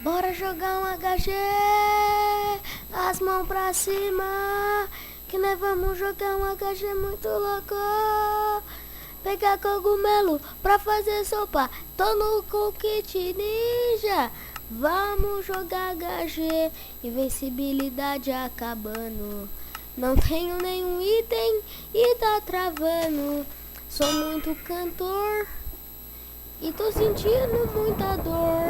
Bora jogar um HG, as mãos pra cima, que nós vamos jogar um HG muito louco. Pegar cogumelo pra fazer sopa, tô no kit ninja. Vamos jogar HG, invencibilidade acabando. Não tenho nenhum item e tá travando. Sou muito cantor e tô sentindo muita dor.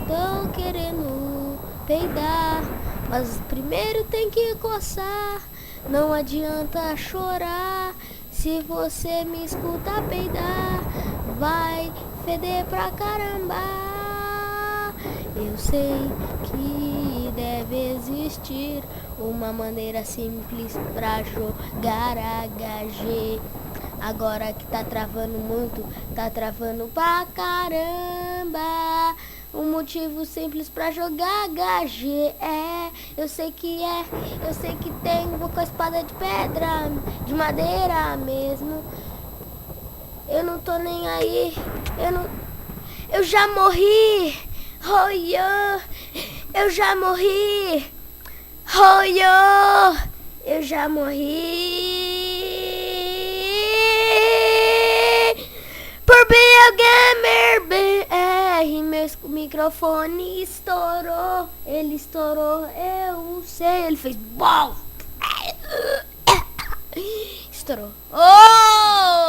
Tô querendo peidar, mas primeiro tem que coçar. Não adianta chorar, se você me escuta peidar, vai feder pra caramba. Eu sei que deve existir uma maneira simples pra jogar HG. Agora que tá travando muito, tá travando pra caramba. Um motivo simples pra jogar HG eu sei que tem, vou com a espada de pedra, de madeira mesmo. Eu não tô nem aí, eu já morri, oh yeah. Eu já morri, oh yeah. Eu já morri. Por Bill Gamer BR, meu microfone estourou. Ele estourou, eu sei. Ele fez BOM! Estourou. Oh!